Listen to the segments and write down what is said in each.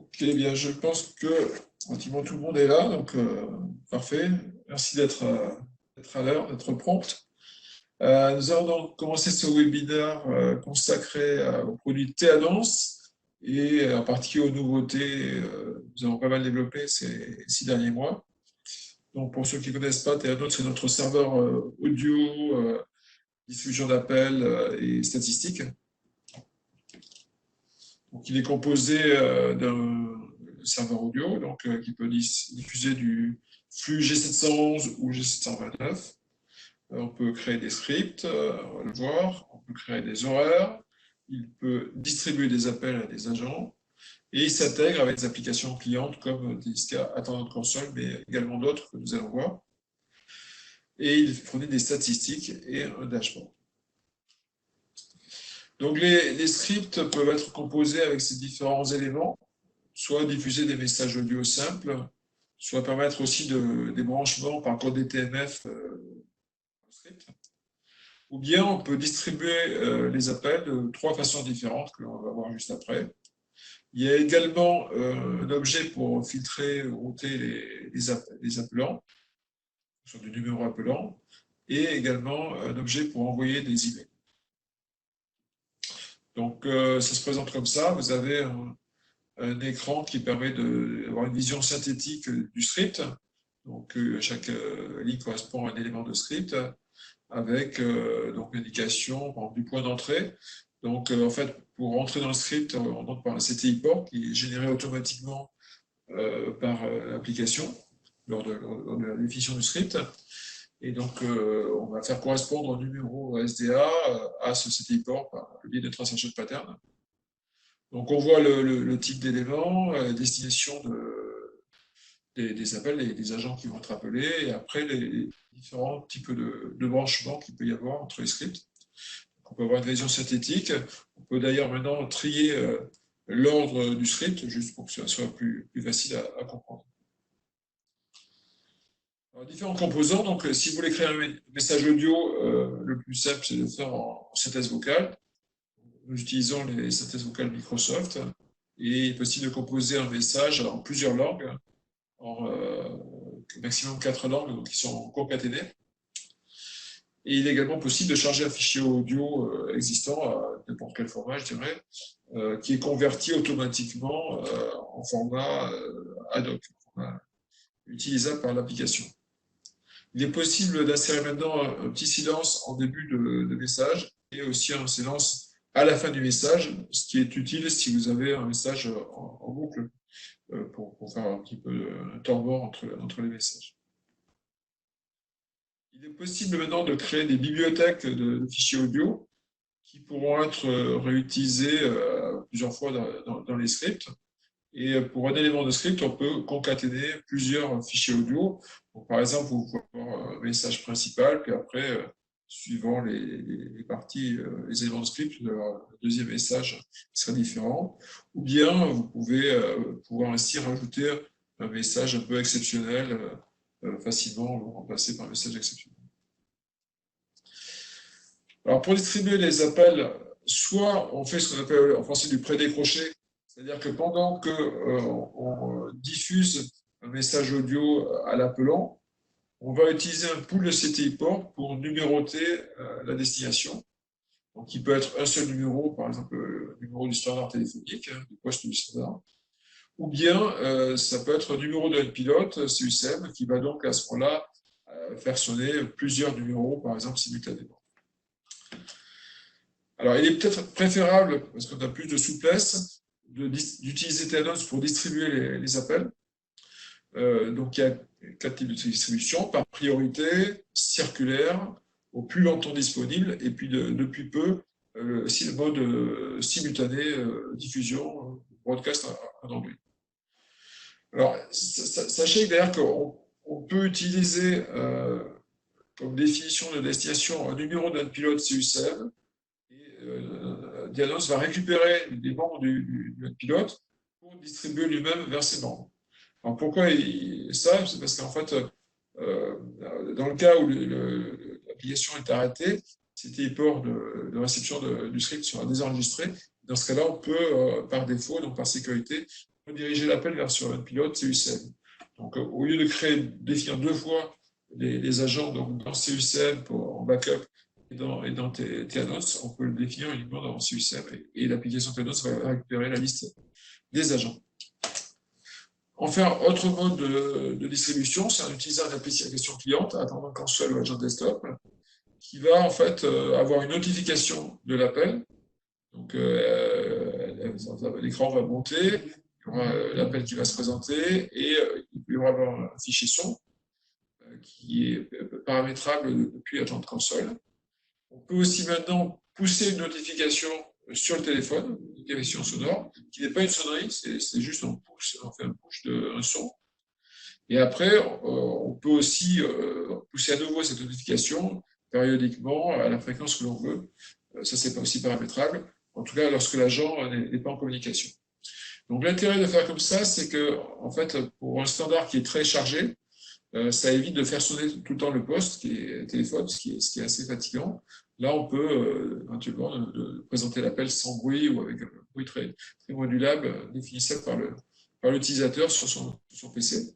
Ok, bien, je pense que pratiquement tout le monde est là, donc parfait. Merci d'être à l'heure, d'être prompt. Nous allons donc commencer ce webinaire consacré au produit Théanonce et en particulier aux nouveautés. Nous avons pas mal développé ces 6 derniers mois. Donc pour ceux qui ne connaissent pas, Théanonce, c'est notre serveur audio, diffusion d'appels et statistiques. Donc, il est composé d'un serveur audio qui peut diffuser du flux G711 ou G729. On peut créer des scripts, on va le voir. On peut créer des horaires. Il peut distribuer des appels à des agents. Et il s'intègre avec des applications clientes comme DSK Attendant Console, mais également d'autres que nous allons voir. Et il fournit des statistiques et un dashboard. Donc les scripts peuvent être composés avec ces différents éléments, soit diffuser des messages audio simples, soit permettre aussi des branchements par code DTMF script. Ou bien on peut distribuer les appels de 3 façons différentes que l'on va voir juste après. Il y a également un objet pour filtrer ou router les appelants, sur du numéro appelant, et également un objet pour envoyer des emails. Donc ça se présente comme ça. Vous avez un écran qui permet d'avoir une vision synthétique du script. Donc, chaque ligne correspond à un élément de script avec donc l'indication du point d'entrée. Donc, en fait, pour rentrer dans le script, on entre par un CTI port qui est généré automatiquement par l'application lors de la définition du script. Et donc, on va faire correspondre un numéro SDA à ce CTI port par le biais de transaction pattern. Donc, on voit le type d'élément, la destination des appels et des agents qui vont être appelés, et après les différents types de branchements qu'il peut y avoir entre les scripts. Donc, on peut avoir une vision synthétique. On peut d'ailleurs maintenant trier l'ordre du script, juste pour que ça soit plus facile à comprendre. Alors, différents composants. Donc, si vous voulez créer un message audio, le plus simple, c'est de le faire en synthèse vocale. Nous utilisons les synthèses vocales Microsoft. Et il est possible de composer un message en plusieurs langues, en maximum 4 langues donc qui sont concaténées. Et il est également possible de charger un fichier audio existant à n'importe quel format, je dirais, qui est converti automatiquement en format ad hoc, format utilisable par l'application. Il est possible d'insérer maintenant un petit silence en début de message et aussi un silence à la fin du message, ce qui est utile si vous avez un message en boucle pour faire un petit peu un temps mort entre les messages. Il est possible maintenant de créer des bibliothèques de fichiers audio qui pourront être réutilisés plusieurs fois dans les scripts. Et pour un élément de script, on peut concaténer plusieurs fichiers audio. Donc, par exemple, vous pouvez avoir un message principal, puis après, suivant les parties, les éléments de script, le deuxième message sera différent. Ou bien, vous pouvez pouvoir ainsi rajouter un message un peu exceptionnel, facilement remplacé par un message exceptionnel. Alors, pour distribuer les appels, soit on fait ce qu'on appelle en français du pré-décroché, c'est-à-dire que pendant qu'on diffuse un message audio à l'appelant, on va utiliser un pool de CTI port pour numéroter la destination. Donc, il peut être un seul numéro, par exemple le numéro du standard téléphonique, du poste du standard, ou bien ça peut être un numéro d'un pilote, CUSM, qui va donc à ce moment-là faire sonner plusieurs numéros, par exemple, simultanément. Alors, il est peut-être préférable, parce qu'on a plus de souplesse, d'utiliser Théanonce pour distribuer les appels. Donc, il y a 4 types de distribution, par priorité, circulaire, au plus longtemps disponible, et puis depuis peu, aussi le mode simultané diffusion, broadcast en anglais. Alors, sachez d'ailleurs qu'on peut utiliser comme définition de destination un numéro d'un pilote CUSM, et Théanonce va récupérer les membres du pilote pour distribuer lui-même vers ses membres. Alors pourquoi ça? C'est parce qu'en fait, dans le cas où l'application est arrêtée, CTI port de réception du script sera désenregistré. Dans ce cas-là, on peut, par défaut, donc par sécurité, rediriger l'appel vers sur un pilote CUCM. Donc, au lieu de définir deux fois les agents donc, dans CUCM en backup et dans Theanos, on peut le définir uniquement dans CUCM et l'application Theanos va récupérer la liste des agents. Enfin, autre mode de distribution, c'est en utilisant une application cliente, attendant console ou agent desktop, qui va en fait avoir une notification de l'appel. Donc, l'écran va monter, il y aura l'appel qui va se présenter et il peut y avoir un fichier son qui est paramétrable depuis Agent Console. On peut aussi maintenant pousser une notification sur le téléphone, une notification sonore, qui n'est pas une sonnerie, c'est juste on fait un push d'un son. Et après, on peut aussi pousser à nouveau cette notification périodiquement à la fréquence que l'on veut. Ça, c'est pas aussi paramétrable. En tout cas, lorsque l'agent n'est pas en communication. Donc, l'intérêt de faire comme ça, c'est que, en fait, pour un standard qui est très chargé, ça évite de faire sonner tout le temps le poste, qui est téléphone, ce qui est assez fatigant. Là, on peut éventuellement présenter l'appel sans bruit ou avec un bruit très, très modulable, définissable par l'utilisateur sur son PC.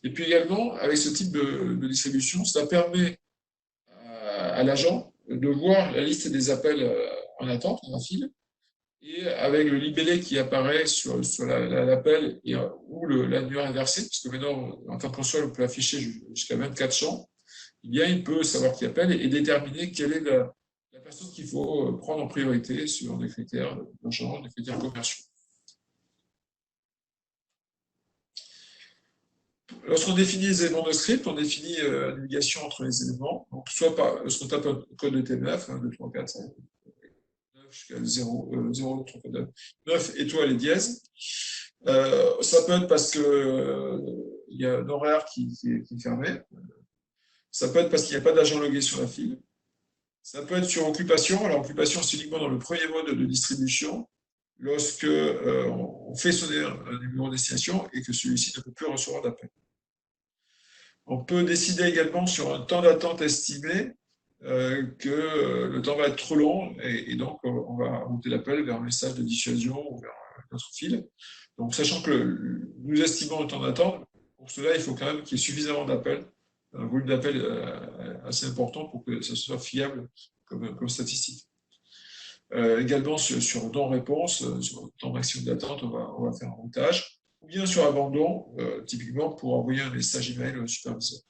Et puis également, avec ce type de distribution, ça permet à l'agent de voir la liste des appels en attente, en file, et avec le libellé qui apparaît sur l'appel ou l'annuaire inversé, puisque maintenant, en tant que console, on peut afficher jusqu'à 24 champs, eh bien, il peut savoir qui appelle et déterminer quelle est la personne qu'il faut prendre en priorité sur des critères d'agent, des critères commerciaux. Lorsqu'on définit les éléments de script, on définit la navigation entre les éléments, donc soit par ce qu'on tape un code de TMF, 1, 2, 3, 4, 5, 9 jusqu'à 0, 0, 3, 4, 9 étoiles et dièse. Ça peut être parce qu'il y a un horaire qui est fermé. Ça peut être parce qu'il n'y a pas d'agent logué sur la file. Ça peut être sur occupation. Alors, occupation, c'est uniquement dans le premier mode de distribution, lorsque on fait sonner un numéro de destination et que celui-ci ne peut plus recevoir d'appel. On peut décider également sur un temps d'attente estimé que le temps va être trop long et donc on va router l'appel vers un message de dissuasion ou vers notre fil. Donc, sachant que nous estimons le temps d'attente, pour cela, il faut quand même qu'il y ait suffisamment d'appels, un volume d'appels assez important pour que ça soit fiable comme statistique. Également sur le temps-réponse, sur le temps maximum d'attente, on va faire un routage, ou bien sur abandon, typiquement pour envoyer un message email au superviseur.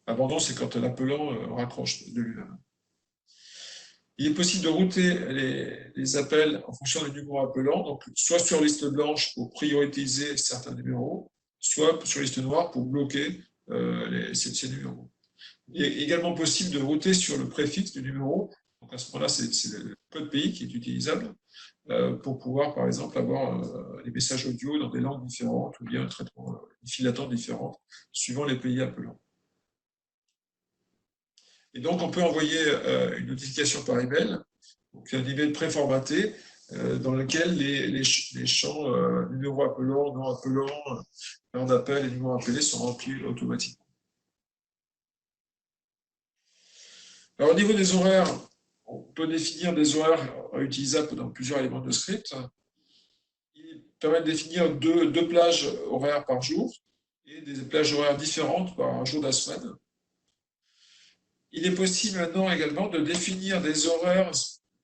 Abandon, c'est quand l'appelant raccroche de lui-même. Il est possible de router les appels en fonction du numéro appelant, donc soit sur liste blanche pour prioriser certains numéros, soit sur liste noire pour bloquer ces numéros. Il est également possible de router sur le préfixe du numéro. Donc à ce moment-là, c'est le code pays qui est utilisable pour pouvoir, par exemple, avoir des messages audio dans des langues différentes ou bien un traitement, une file d'attente différente suivant les pays appelants. Et donc, on peut envoyer une notification par email, donc un email préformaté dans lequel les champs numéro appelant, non appelant, heure d'appel et numéro appelé sont remplis automatiquement. Alors, au niveau des horaires, on peut définir des horaires utilisables dans plusieurs éléments de script. Il permet de définir deux plages horaires par jour et des plages horaires différentes par jour de la semaine. Il est possible maintenant également de définir des horaires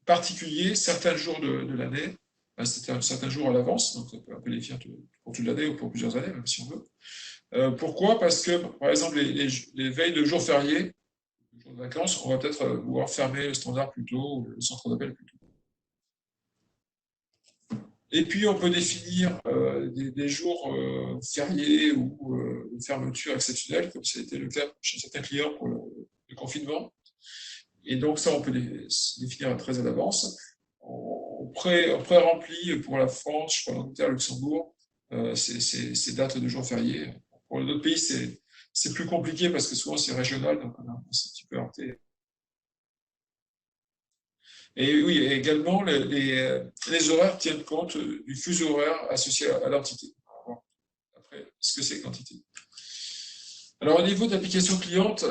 particuliers certains jours de l'année, certains jours à l'avance, donc on peut les définir pour toute l'année ou pour plusieurs années, même si on veut. Pourquoi? Parce que, par exemple, les veilles de jours fériés, jours de vacances, on va peut-être vouloir fermer le standard plus tôt, ou le centre d'appel plus tôt. Et puis, on peut définir des jours fériés ou de fermeture exceptionnelle, comme ça a été le cas chez certains clients pour le confinement. Et donc, ça, on peut définir très à l'avance. On pré-remplit pour la France, pour l'Angleterre, le Luxembourg, ces dates de jours fériés. Pour d'autres pays, c'est plus compliqué parce que souvent, c'est régional, donc on s'est un petit peu heurté. Et oui, également, les horaires tiennent compte du fuseau horaire associé à l'entité. Après, ce que c'est qu'entité. Alors, au niveau d'application cliente,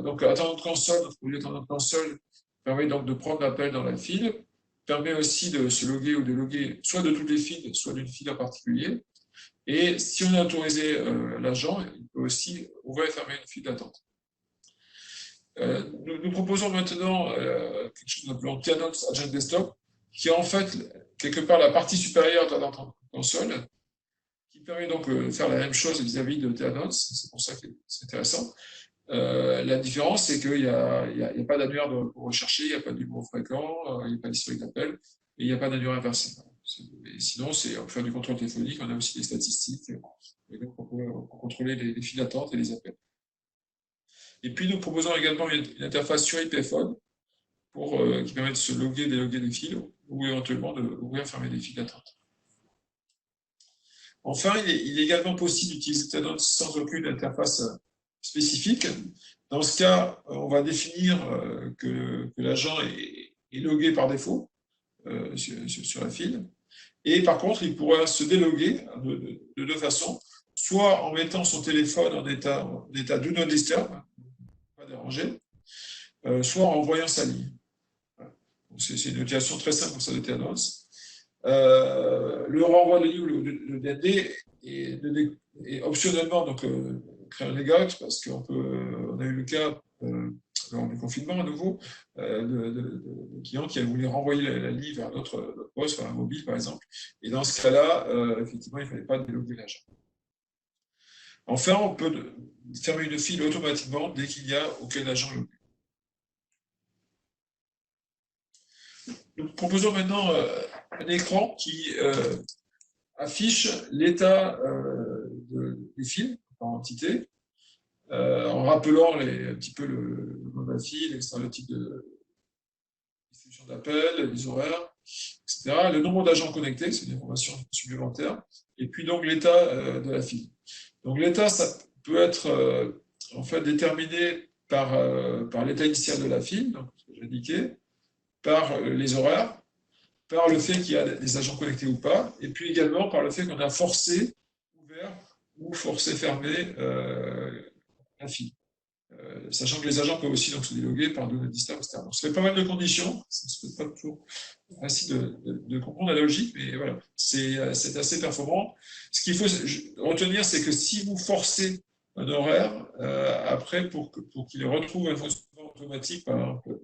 donc attendant de console, notre produit attendant de console permet donc de prendre l'appel dans la file. permet aussi de se loguer ou de loguer soit de toutes les files, soit d'une file en particulier. Et si on a autorisé l'agent, il peut aussi ouvrir et fermer une file d'attente. Nous proposons maintenant quelque chose que nous appelons Theanox Agent Desktop, qui est en fait quelque part la partie supérieure de la console, qui permet donc de faire la même chose vis-à-vis de Theanox. C'est pour ça que c'est intéressant. La différence, c'est qu'il n'y a pas d'annuaire pour rechercher, il n'y a pas de numéro fréquent, il n'y a pas d'historique d'appel, et il n'y a pas d'annuaire inversé. Sinon, on peut faire du contrôle téléphonique, on a aussi des statistiques, et donc on peut contrôler les files d'attente et les appels. Et puis nous proposons également une interface sur IPFone qui permet de se loguer, déloguer des fils, ou éventuellement d'ouvrir et fermer des fils d'attente. Enfin, il est également possible d'utiliser Theanox sans aucune interface spécifique. Dans ce cas, on va définir que l'agent est logué par défaut sur la file. Et par contre, il pourra se déloguer de deux façons, soit en mettant son téléphone en état do not disturb, pas déranger, soit en envoyant sa ligne. C'est une utilisation très simple pour ça de Theanox. Le renvoi de ligne, le DND, est optionnellement donc, créer un layout, parce qu'on a eu le cas lors du confinement à nouveau de clients qui voulaient renvoyer la ligne vers notre poste, vers un mobile par exemple. Et dans ce cas-là, effectivement, il ne fallait pas déloguer l'agent. Enfin, on peut fermer une file automatiquement dès qu'il n'y a aucun agent logué. Nous proposons maintenant un écran qui affiche l'état des fils par entité, en rappelant un petit peu le nom de la file, le type de distribution d'appel, les horaires, etc. Le nombre d'agents connectés, c'est une information supplémentaire, et puis donc l'état de la file. Donc l'état, ça peut être en fait déterminé par l'état initial de la file, donc ce que j'ai indiqué, par les horaires, par le fait qu'il y a des agents connectés ou pas, et puis également par le fait qu'on a forcé ouvert ou forcé fermé la file. Sachant que les agents peuvent aussi donc, se déloguer par do not disturb, etc. Donc ça fait pas mal de conditions, ce n'est pas toujours facile de comprendre la logique, mais voilà, c'est assez performant. Ce qu'il faut retenir, c'est que si vous forcez un horaire, après, pour qu'il retrouve un fonctionnement automatique, par exemple,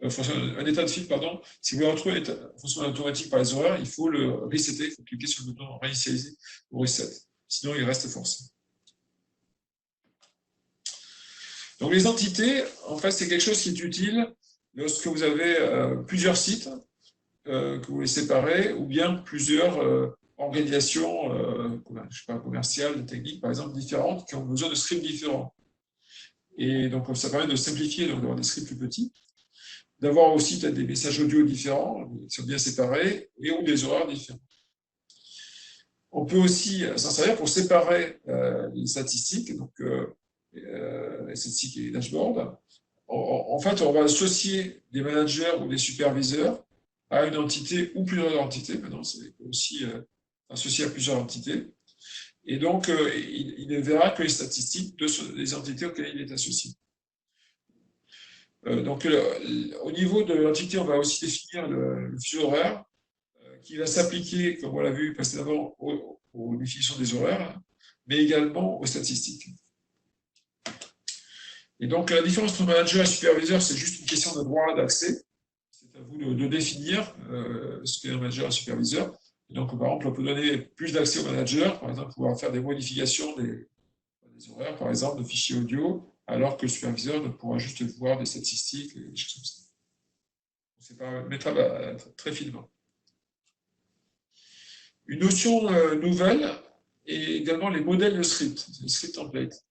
un état de file, pardon, si vous retrouvez un fonctionnement automatique par les horaires, il faut le resetter, il faut cliquer sur le bouton réinitialiser ou reset. Sinon, il reste forcé. Donc, les entités, en fait, c'est quelque chose qui est utile lorsque vous avez plusieurs sites que vous voulez séparer, ou bien plusieurs organisations je sais pas, commerciales, techniques, par exemple, différentes, qui ont besoin de scripts différents. Et donc, ça permet de simplifier, d'avoir des scripts plus petits, d'avoir aussi peut-être des messages audio différents, qui sont bien séparés, et ou des horaires différents. On peut aussi s'en servir pour séparer les statistiques, donc les statistiques et les dashboards. En fait, on va associer des managers ou des superviseurs à une entité ou plusieurs entités. Maintenant, c'est aussi associé à plusieurs entités. Et donc, il ne verra que les statistiques des entités auxquelles il est associé. Donc, au niveau de l'entité, on va aussi définir le fuseau horaire qui va s'appliquer, comme on l'a vu précédemment, aux définitions des horaires, mais également aux statistiques. Et donc, la différence entre manager et superviseur, c'est juste une question de droit d'accès. C'est à vous de définir ce qu'est un manager et un superviseur. Et donc, par exemple, on peut donner plus d'accès au manager, par exemple, pouvoir faire des modifications des horaires, par exemple, de fichiers audio, alors que le superviseur ne pourra juste voir des statistiques et des choses comme ça. C'est paramétrable très finement. Une notion nouvelle est également les modèles de script, les script templates.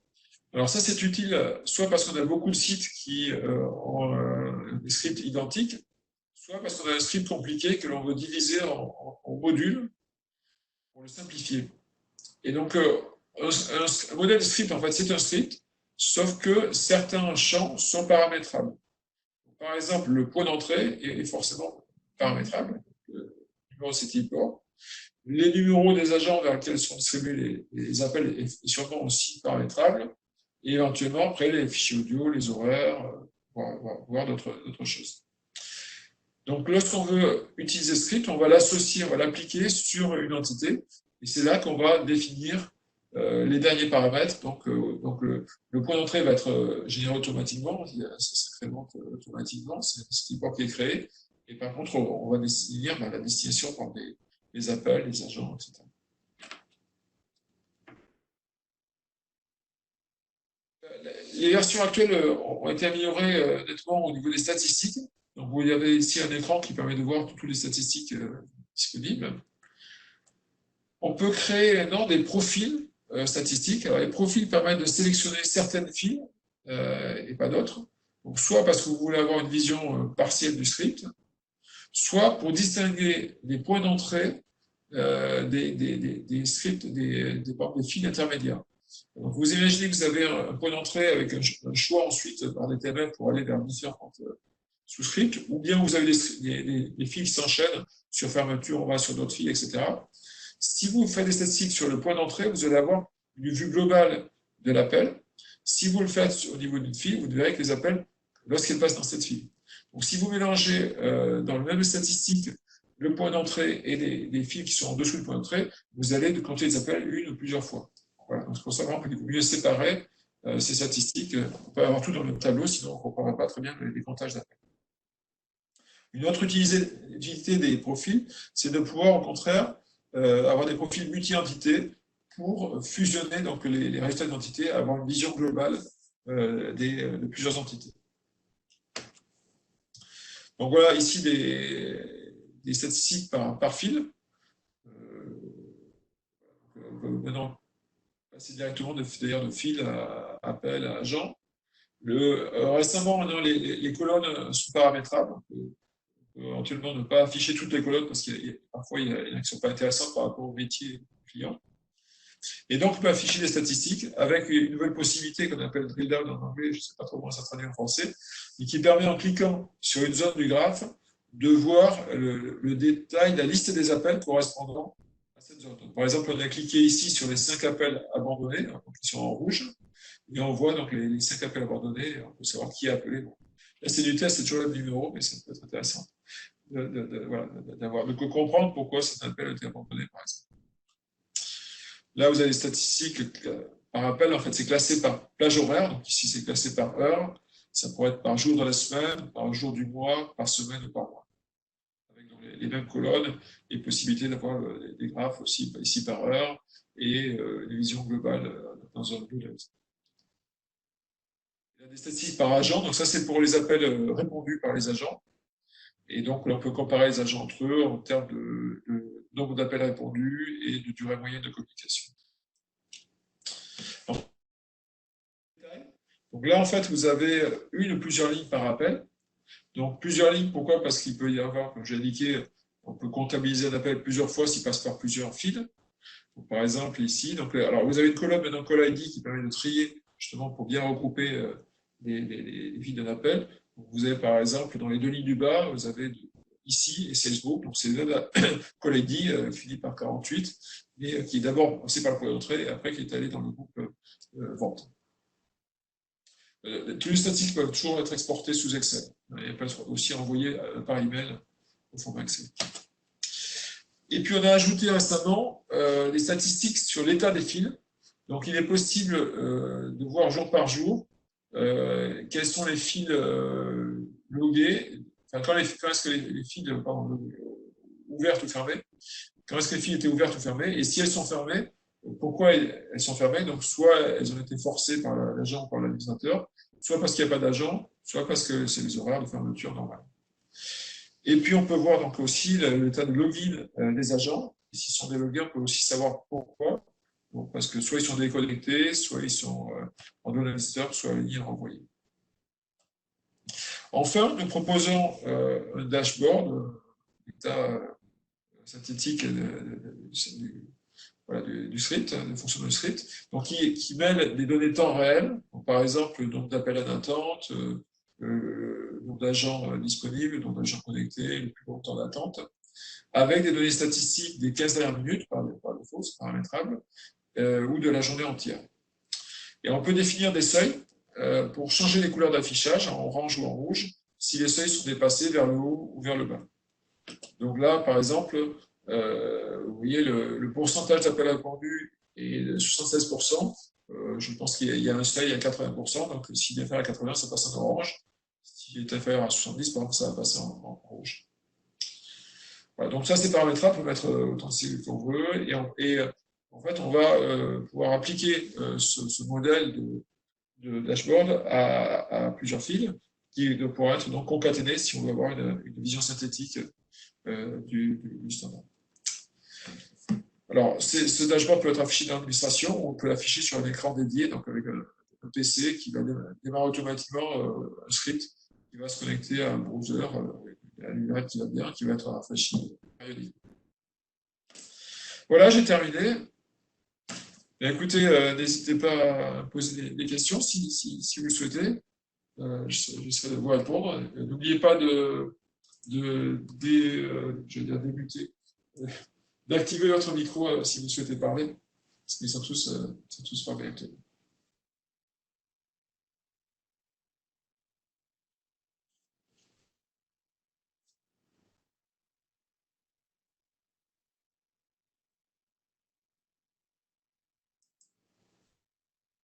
Alors ça, c'est utile soit parce qu'on a beaucoup de sites qui ont des scripts identiques, soit parce qu'on a un script compliqué que l'on veut diviser en modules pour le simplifier. Et donc, un modèle de script, en fait, c'est un script, sauf que certains champs sont paramétrables. Par exemple, le point d'entrée est forcément paramétrable, le numéro CTI port. Les numéros des agents vers lesquels sont distribués les appels est sûrement aussi paramétrable. Et éventuellement, après, les fichiers audio, les horaires, voire d'autres choses. Donc, lorsqu'on veut utiliser ce script, on va l'associer, on va l'appliquer sur une entité. Et c'est là qu'on va définir les derniers paramètres. Donc le point d'entrée va être généré automatiquement, ça s'incrémente automatiquement, c'est ce port qui est créé. Et par contre, on va définir la destination par les appels, les agents, etc. Les versions actuelles ont été améliorées nettement au niveau des statistiques. Donc, vous avez ici un écran qui permet de voir toutes les statistiques disponibles. On peut créer maintenant des profils statistiques. Alors, les profils permettent de sélectionner certaines files et pas d'autres. Donc, soit parce que vous voulez avoir une vision partielle du script, soit pour distinguer les points d'entrée des scripts, des files intermédiaires. Donc, vous imaginez que vous avez un point d'entrée avec un choix ensuite par des TML pour aller vers différentes sous-scripts, ou bien vous avez des fils qui s'enchaînent sur fermeture, on va sur d'autres fils, etc. Si vous faites des statistiques sur le point d'entrée, vous allez avoir une vue globale de l'appel. Si vous le faites au niveau d'une file, vous verrez que les appels, lorsqu'ils passent dans cette file. Donc, si vous mélangez dans le même statistique le point d'entrée et les fils qui sont en dessous du point d'entrée, vous allez compter les appels une ou plusieurs fois. Voilà. Donc, c'est pour ça qu'il faut mieux séparer ces statistiques. On peut avoir tout dans le même tableau, sinon on ne comprendra pas très bien les comptages d'appels. Une autre utilité des profils, c'est de pouvoir, au contraire, avoir des profils multi-entités pour fusionner donc, les résultats d'entités, avoir une vision globale de plusieurs entités. Donc voilà ici des statistiques par fil. Maintenant, passer directement de fil à appel à agent. Récemment, maintenant, les colonnes sont paramétrables. Éventuellement ne pas afficher toutes les colonnes parce qu'il y a parfois il y en a qui ne sont pas intéressantes par rapport au métier client. Et donc, on peut afficher des statistiques avec une nouvelle possibilité qu'on appelle drill down en anglais, je ne sais pas trop comment ça traduit en français, et qui permet en cliquant sur une zone du graphe de voir le détail, la liste des appels correspondant à cette zone. Donc, par exemple, on a cliqué ici sur les 5 appels abandonnés, donc ils sont en rouge, et on voit donc les 5 appels abandonnés, on peut savoir qui a appelé. Bon. Là, c'est du test, c'est toujours le numéro, mais ça peut être intéressant de comprendre pourquoi cet appel a été abandonné, par exemple. Là, vous avez les statistiques par appel. En fait, c'est classé par plage horaire. Donc ici, c'est classé par heure. Ça pourrait être par jour de la semaine, par jour du mois, par semaine ou par mois. Avec donc, les mêmes colonnes et possibilité d'avoir des graphes aussi ici par heure et une vision globale dans un bleu. Il y a des statistiques par agent. Donc ça, c'est pour les appels répondus par les agents. Et donc, on peut comparer les agents entre eux en termes de nombre d'appels répondus et de durée moyenne de communication. Donc là, en fait, vous avez une ou plusieurs lignes par appel. Donc, plusieurs lignes, pourquoi? Parce qu'il peut y avoir, comme j'ai indiqué, on peut comptabiliser un appel plusieurs fois s'il passe par plusieurs fils. Donc, par exemple, ici, donc, alors vous avez une colonne maintenant call ID qui permet de trier, justement, pour bien regrouper les fils d'un appel. Donc, vous avez, par exemple, dans les deux lignes du bas, vous avez ici et Salesbook, donc c'est le call ID fini par 48, mais qui est d'abord passé par le point d'entrée et après qui est allé dans le groupe vente. Tous les statistiques peuvent toujours être exportés sous Excel. Elles peuvent aussi envoyer par email au format Excel. Et puis on a ajouté récemment les statistiques sur l'état des fils. Donc il est possible de voir jour par jour quels sont les fils logués, enfin quand est-ce que les fils ouvertes ou fermées, quand est-ce que les fils étaient ouvertes ou fermées, et si elles sont fermées, pourquoi elles sont fermées. Donc, soit elles ont été forcées par l'agent ou par l'administrateur, soit parce qu'il n'y a pas d'agent, soit parce que c'est les horaires de fermeture normales. Et puis, on peut voir donc aussi l'état de login des agents. Et s'ils sont délogués, on peut aussi savoir pourquoi. Donc, parce que soit ils sont déconnectés, soit ils sont en non administrateur, soit en ligne renvoyée. Enfin, nous proposons un dashboard, l'état synthétique du script, des fonctions de script, donc qui mêle des données temps réel, donc par exemple le nombre d'appels à d'attente, le nombre d'agents disponibles, le nombre d'agents connectés, le plus long temps d'attente, avec des données statistiques des 15 dernières minutes, par défaut, c'est paramétrable, ou de la journée entière. Et on peut définir des seuils pour changer les couleurs d'affichage en orange ou en rouge, si les seuils sont dépassés vers le haut ou vers le bas. Donc là, par exemple, vous voyez, le pourcentage d'appels répondus est de 76%. Je pense qu'il y a un seuil à 80%, donc s'il est inférieur à 80, ça passe en orange. S'il est inférieur à 70, par exemple, ça va passer en rouge. Voilà, donc ça, c'est paramétrable, on peut mettre autant de cellules qu'on veut, et en fait, on va pouvoir appliquer ce modèle de dashboard à plusieurs fils qui pourront être donc concaténés si on veut avoir une vision synthétique du standard. Alors, ce dashboard peut être affiché dans l'administration, on peut l'afficher sur un écran dédié, donc avec un PC qui va démarrer automatiquement un script qui va se connecter à un browser, à l'URL qui va bien, qui va être rafraîchi périodiquement. Voilà, j'ai terminé. Et écoutez, n'hésitez pas à poser des questions si vous le souhaitez. J'essaierai de vous répondre. N'oubliez pas débuter, d'activer votre micro si vous souhaitez parler, parce qu'ils sont tous pas connectés.